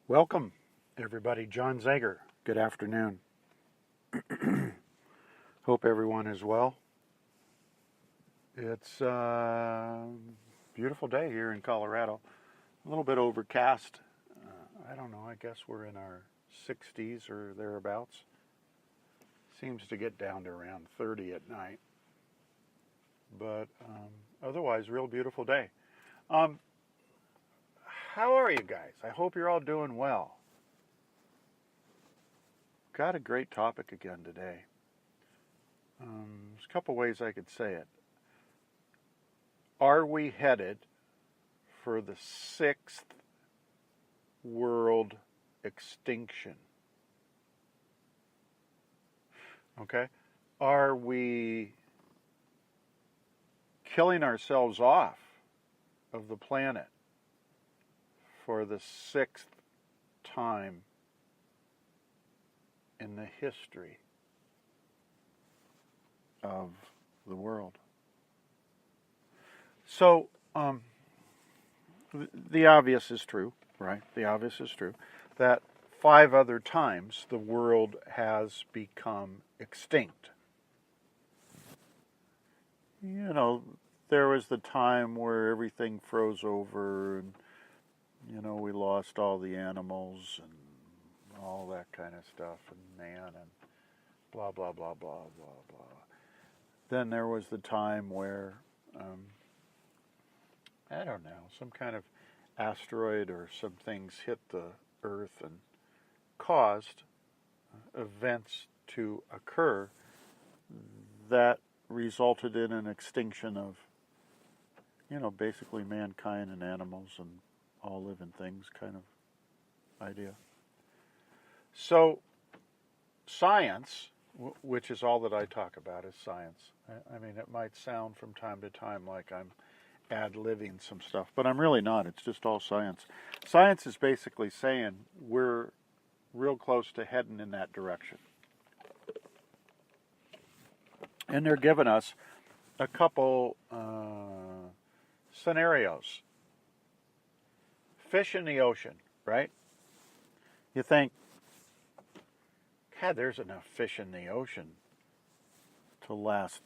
Welcome, everybody. John Zager. Good afternoon. Hope everyone is well. It's a beautiful day here in Colorado. A little bit overcast. I don't know. I guess we're in our 60s or thereabouts. Seems to get down to around 30 at night. But otherwise, real beautiful day. Um, how are you guys? I hope you're all doing well. Got a great topic again today. There's a couple ways I could say it. Are we headed for the sixth world extinction? Okay? Are we killing ourselves off of the planet for the sixth time in the history of the world? So, the obvious is true, right? The obvious is true that 5 other times the world has become extinct. You know, there was the time where everything froze over and, we lost all the animals and all that kind of stuff and man and blah, blah, blah, blah, blah, blah. Then there was the time where, I don't know, some kind of asteroid or some things hit the Earth and caused events to occur that resulted in an extinction of, basically mankind and animals and all living things kind of idea. So science, which is all that I talk about, is science. I mean, it might sound from time to time like I'm ad-libbing some stuff, but I'm really not. It's just all science. Science is basically saying we're real close to heading in that direction. And they're giving us a couple scenarios. Fish in the ocean, right? You think, God, there's enough fish in the ocean to last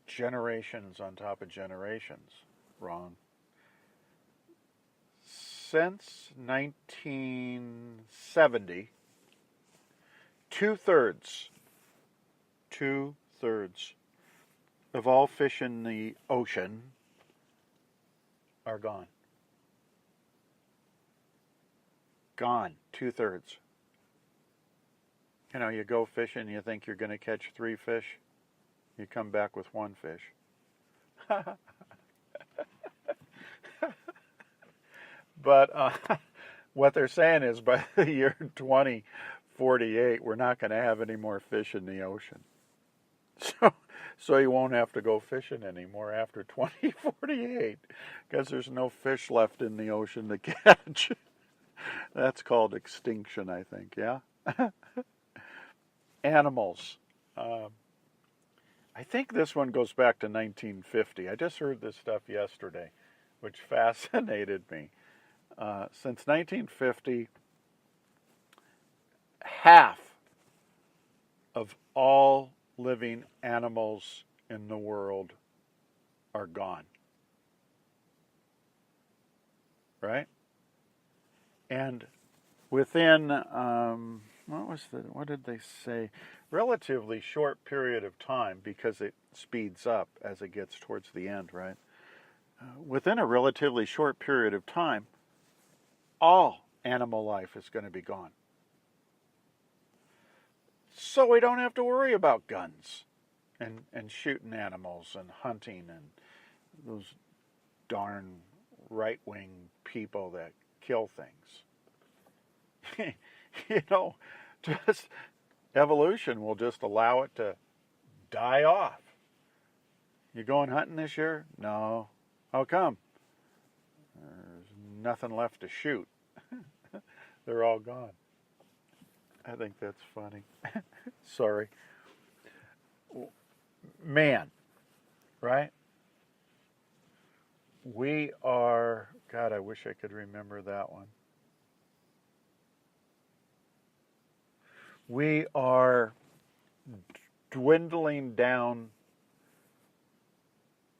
generations on top of generations. Wrong. Since 1970, two-thirds of all fish in the ocean are gone. Gone, two-thirds. You go fishing, you think you're going to catch 3 fish, you come back with 1 fish. But what they're saying is by the year 2048, we're not going to have any more fish in the ocean. So you won't have to go fishing anymore after 2048 because there's no fish left in the ocean to catch. That's called extinction, I think, yeah? Animals. I think this one goes back to 1950. I just heard this stuff yesterday, which fascinated me. Since 1950, half of all living animals in the world are gone. Right? And within, what did they say? Relatively short period of time, because it speeds up as it gets towards the end, right? Within a relatively short period of time, all animal life is going to be gone. So we don't have to worry about guns and shooting animals and hunting and those darn right-wing people that kill things. Just evolution will just allow it to die off. You going hunting this year? No. How come? There's nothing left to shoot. They're all gone. I think that's funny. Sorry. Man, right? We are, God, I wish I could remember that one. we are dwindling down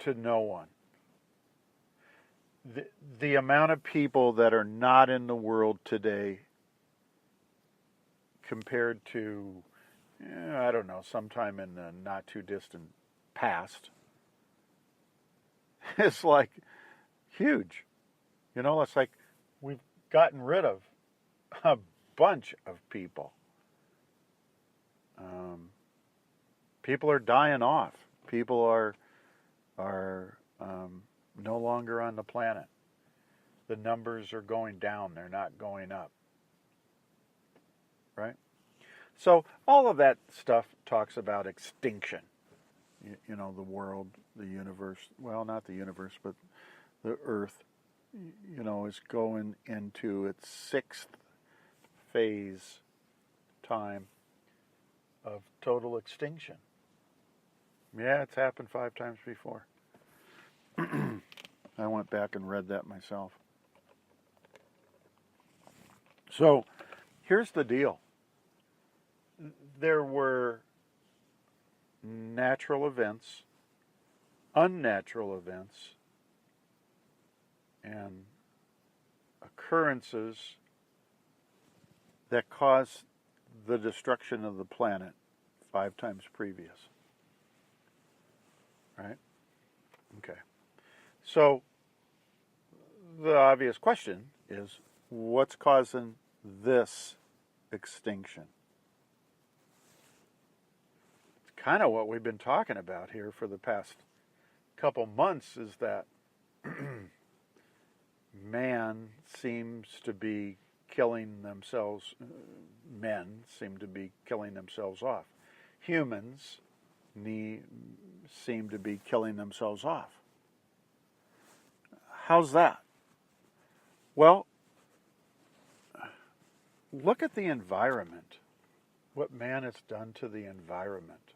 to no one. The amount of people that are not in the world today compared to, I don't know, sometime in the not too distant past, is like huge. You know, it's like we've gotten rid of a bunch of people. People are dying off. People are no longer on the planet. The numbers are going down. They're not going up. Right? So all of that stuff talks about extinction. You know, the world, the universe, well, not the universe, but the earth, you know, is going into its 6th phase time of total extinction. Yeah, it's happened 5 times before. I went back and read that myself. So, here's the deal. There were natural events, unnatural events, and occurrences that caused the destruction of the planet 5 times previous. Right? Okay. So, the obvious question is, what's causing this extinction? It's kind of what we've been talking about here for the past couple months, is that man seems to be killing themselves, men seem to be killing themselves off. Humans seem to be killing themselves off. How's that? Well, look at the environment. What man has done to the environment.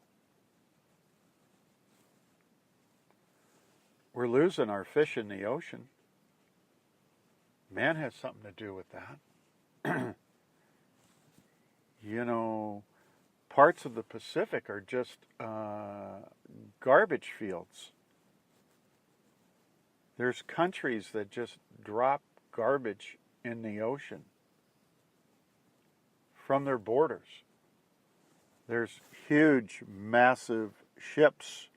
We're losing our fish in the ocean. Man has something to do with that. You know, parts of the Pacific are just garbage fields. There's countries that just drop garbage in the ocean from their borders. There's huge, massive ships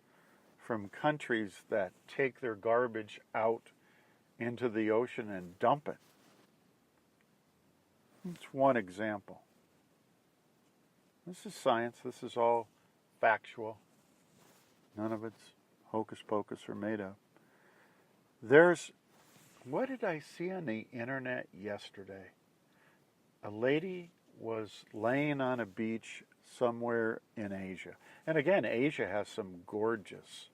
from countries that take their garbage out into the ocean and dump it. It's one example. This is science. This is all factual. None of it's hocus pocus or made up. What did I see on the internet yesterday? A lady was laying on a beach somewhere in Asia. And again, Asia has some gorgeous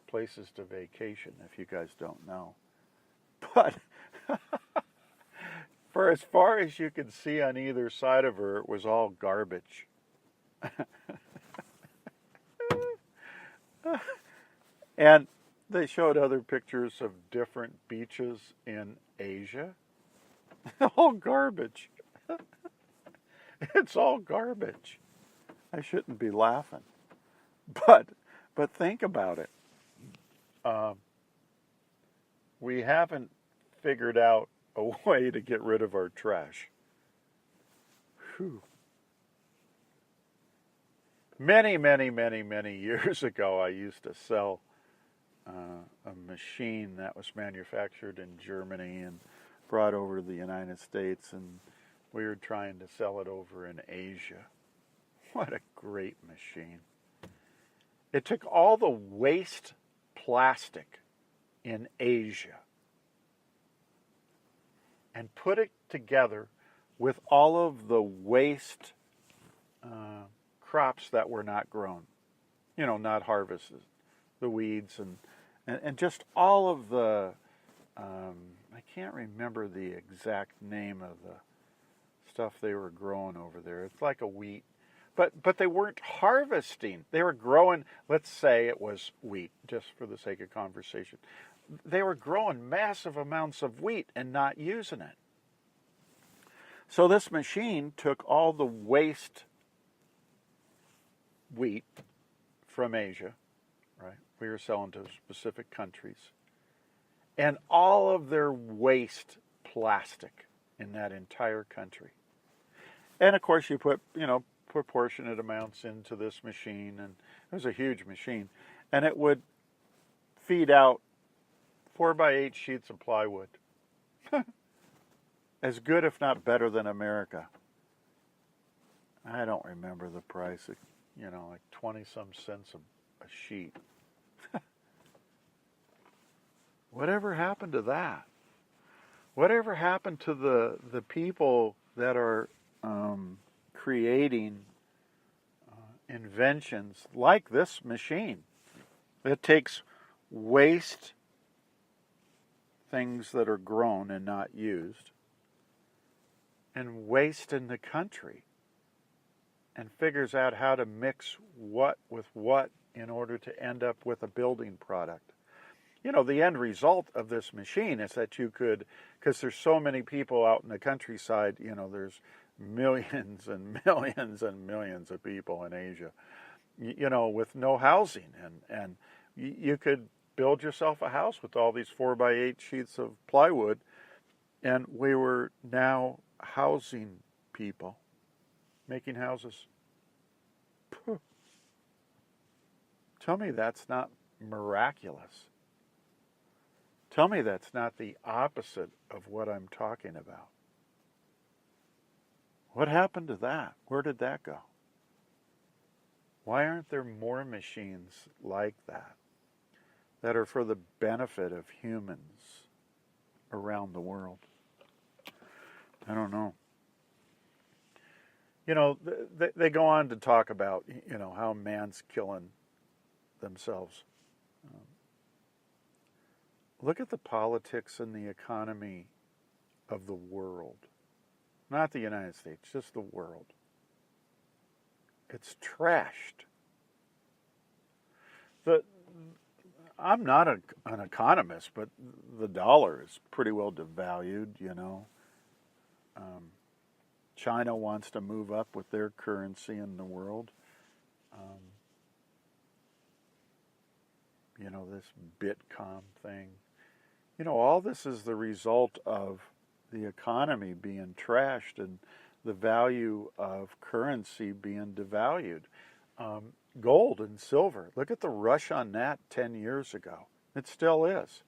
places to vacation, if you guys don't know. But for as far as you could see on either side of her, it was all garbage. And they showed other pictures of different beaches in Asia. All garbage. It's all garbage. I shouldn't be laughing. But think about it. We haven't figured out a way to get rid of our trash. Whew. Many, many, many, many years ago, I used to sell a machine that was manufactured in Germany and brought over to the United States, and we were trying to sell it over in Asia. What a great machine. It took all the waste plastic in Asia and put it together with all of the waste crops that were not grown, not harvested, the weeds and just all of the, I can't remember the exact name of the stuff they were growing over there. It's like a wheat. But they weren't harvesting. They were growing, let's say it was wheat, just for the sake of conversation. They were growing massive amounts of wheat and not using it. So this machine took all the waste wheat from Asia, right? We were selling to specific countries. And all of their waste plastic in that entire country. And of course you put, proportionate amounts into this machine, and it was a huge machine. And it would feed out 4x8 sheets of plywood. As good, if not better, than America. I don't remember the price, like 20-some cents a sheet. Whatever happened to that? Whatever happened to the people that are creating inventions like this machine that takes waste things that are grown and not used and waste in the country and figures out how to mix what with what in order to end up with a building product? The end result of this machine is that you could, because there's so many people out in the countryside, there's millions and millions and millions of people in Asia, with no housing. And you could build yourself a house with all these 4x8 sheets of plywood, and we were now housing people, making houses. Phew. Tell me that's not miraculous. Tell me that's not the opposite of what I'm talking about. What happened to that? Where did that go? Why aren't there more machines like that are for the benefit of humans around the world? I don't know. They go on to talk about, how man's killing themselves. Look at the politics and the economy of the world. Not the United States, just the world. It's trashed. I'm not an economist, but the dollar is pretty well devalued, China wants to move up with their currency in the world. This Bitcoin thing. All this is the result of the economy being trashed and the value of currency being devalued. Gold and silver. Look at the rush on that 10 years ago. It still is.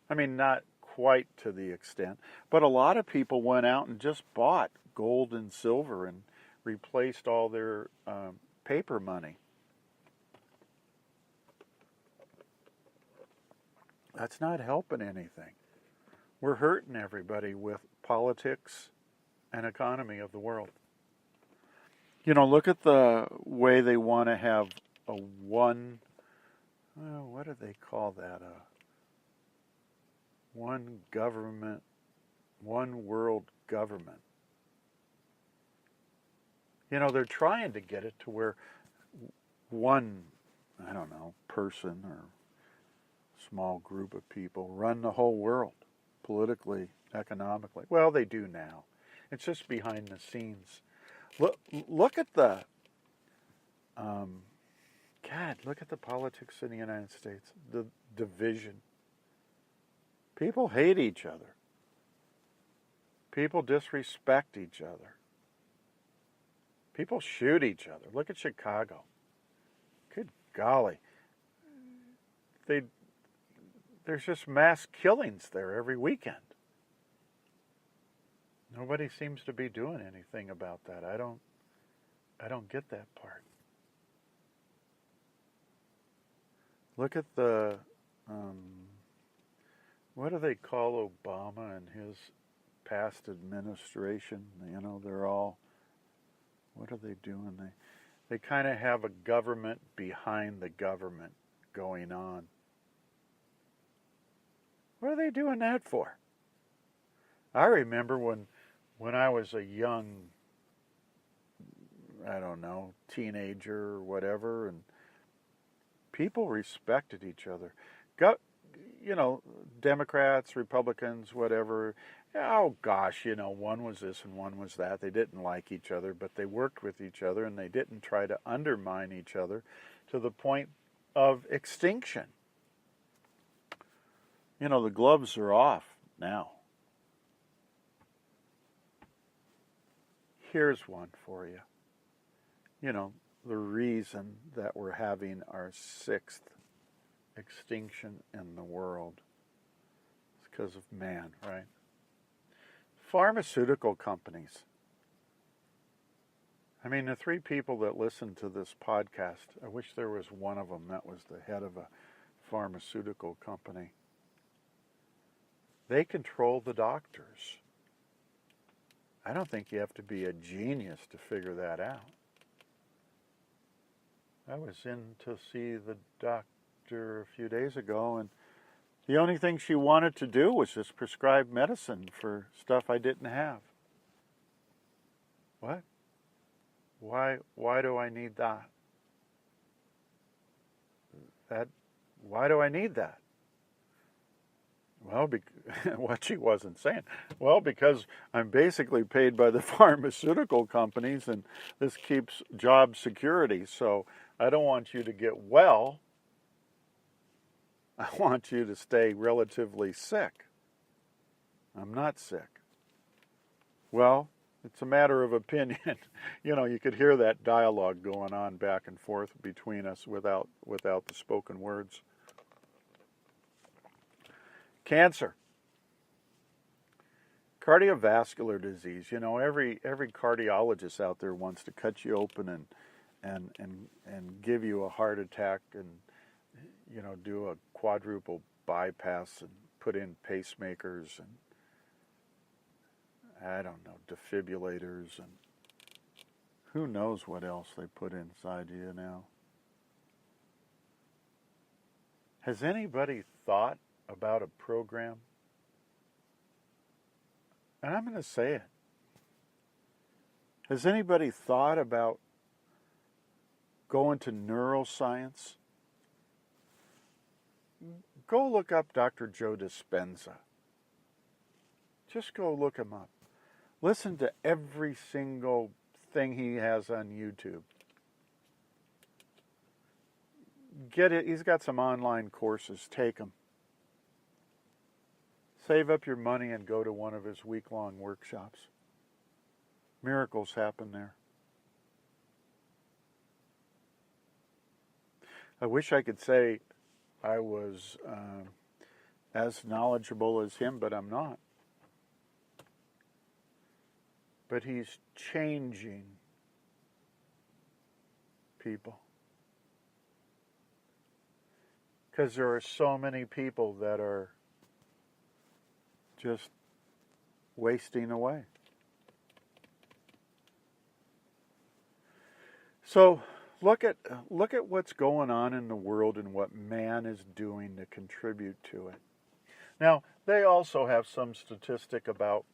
I mean, not quite to the extent, but a lot of people went out and just bought gold and silver and replaced all their paper money. That's not helping anything. We're hurting everybody with politics and economy of the world. Look at the way they want to have what do they call that? One government, one world government. They're trying to get it to where one, person or small group of people run the whole world, politically, economically. Well, they do now. It's just behind the scenes. Look at the, look at the politics in the United States, the division. People hate each other. People disrespect each other. People shoot each other. Look at Chicago. Good golly. There's just mass killings there every weekend. Nobody seems to be doing anything about that. I don't get that part. Look at the, what do they call Obama and his past administration? They're all, what are they doing? They kind of have a government behind the government going on. What are they doing that for? I remember when I was a young, teenager or whatever, and people respected each other. Democrats, Republicans, whatever, oh gosh, one was this and one was that. They didn't like each other, but they worked with each other and they didn't try to undermine each other to the point of extinction. The gloves are off now. Here's one for you. The reason that we're having our 6th extinction in the world is because of man, right? Pharmaceutical companies. I mean, the 3 people that listen to this podcast, I wish there was one of them that was the head of a pharmaceutical company. They control the doctors. I don't think you have to be a genius to figure that out. I was in to see the doctor a few days ago, and the only thing she wanted to do was just prescribe medicine for stuff I didn't have. What? Why do I need that? Why do I need that? Well, what she wasn't saying. Well, because I'm basically paid by the pharmaceutical companies, and this keeps job security. So I don't want you to get well. I want you to stay relatively sick. I'm not sick. Well, it's a matter of opinion. You could hear that dialogue going on back and forth between us without the spoken words. Cancer. Cardiovascular disease. Every cardiologist out there wants to cut you open and give you a heart attack and do a quadruple bypass and put in pacemakers and I don't know, defibrillators and who knows what else they put inside you now. Has anybody thought about a program? And I'm going to say it. Has anybody thought about going to neuroscience? Go look up Dr. JoeDispenza. Just go look him up. Listen to every single thing he has on YouTube. Get it. He's got some online courses. Take them. Save up your money and go to one of his week-long workshops. Miracles happen there. I wish I could say I was as knowledgeable as him, but I'm not. But he's changing people. Because there are so many people that are just wasting away. So look at what's going on in the world and what man is doing to contribute to it. Now, they also have some statistic about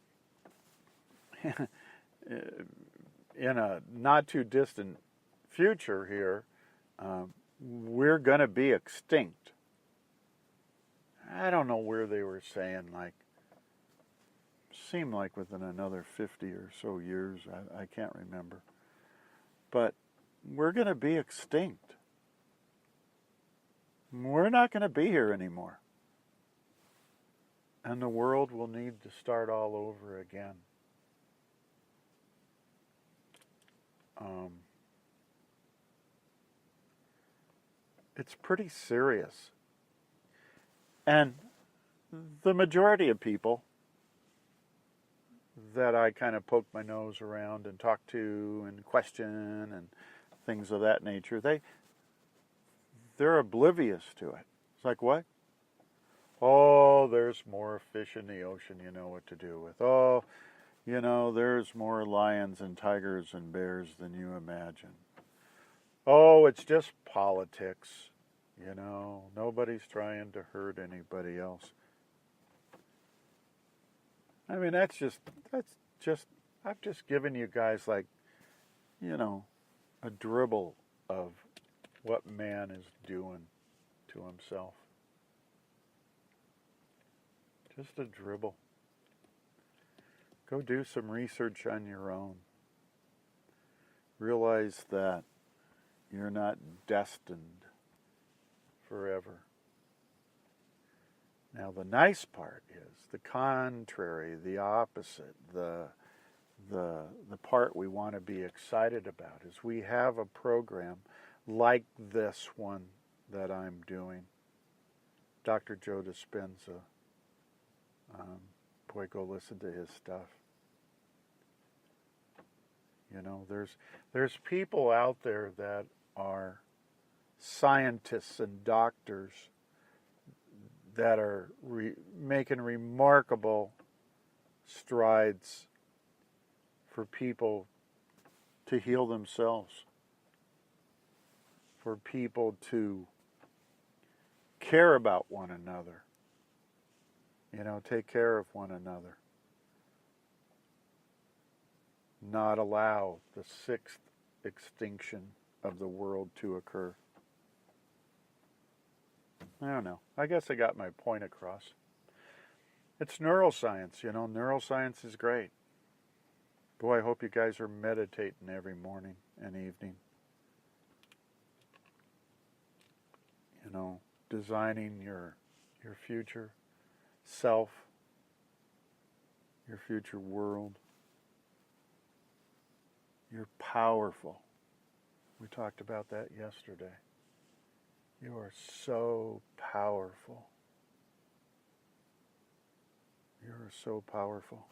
in a not too distant future here, we're going to be extinct. I don't know where they were saying, seemed like within another 50 or so years. I can't remember. But we're going to be extinct. We're not going to be here anymore. And the world will need to start all over again. It's pretty serious. And the majority of people that I kind of poke my nose around and talk to and question and things of that nature, they're oblivious to it. It's like, what? Oh, there's more fish in the ocean, you know what to do with. Oh, there's more lions and tigers and bears than you imagine. Oh, it's just politics. Nobody's trying to hurt anybody else. I mean, I've just given you guys a dribble of what man is doing to himself. Just a dribble. Go do some research on your own. Realize that you're not destined forever. Now the nice part is the contrary, the opposite, the part we want to be excited about is we have a program like this one that I'm doing. Dr. JoeDispenza. Boy, go listen to his stuff. You know, there's people out there that are scientists and doctors that are making remarkable strides for people to heal themselves, for people to care about one another, take care of one another, not allow the sixth extinction of the world to occur. I don't know. I guess I got my point across. It's neuroscience, Neuroscience is great. Boy, I hope you guys are meditating every morning and evening. Designing your future self, your future world. You're powerful. We talked about that yesterday. You are so powerful. You are so powerful.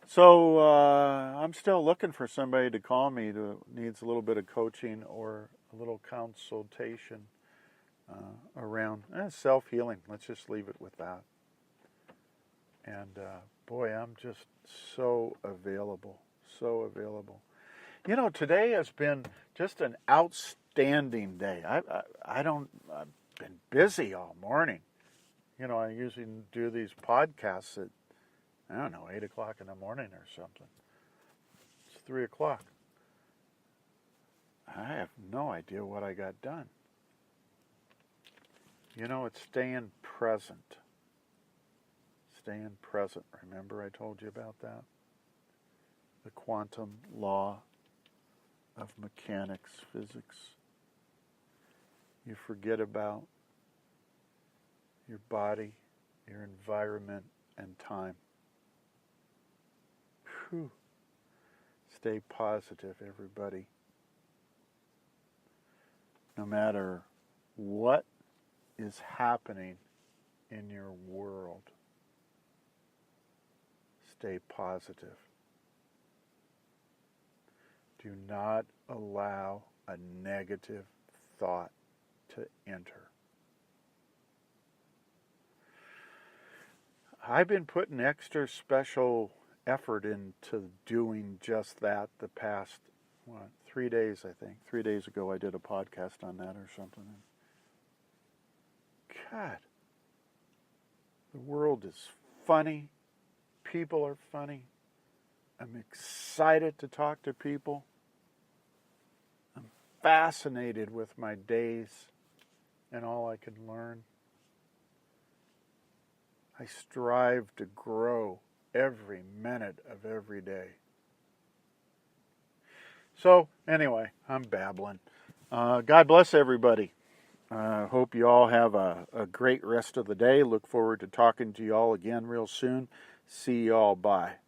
So I'm still looking for somebody to call me who needs a little bit of coaching or a little consultation around self-healing. Let's just leave it with that. And boy, I'm just so available. So available. Today has been just an outstanding day. I've been busy all morning. I usually do these podcasts at 8 o'clock in the morning or something. It's 3 o'clock. I have no idea what I got done. It's staying present. Staying present. Remember I told you about that? The quantum law of mechanics, physics. You forget about your body, your environment, and time. Whew. Stay positive, everybody. No matter what is happening in your world, stay positive. Do not allow a negative thought to enter. I've been putting extra special effort into doing just that the past, 3 days, I think. 3 days ago I did a podcast on that or something. God, the world is funny. People are funny. I'm excited to talk to people. I'm fascinated with my days and all I can learn. I strive to grow every minute of every day. So, anyway, I'm babbling. God bless everybody. Hope you all have a great rest of the day. Look forward to talking to you all again real soon. See you all. Bye.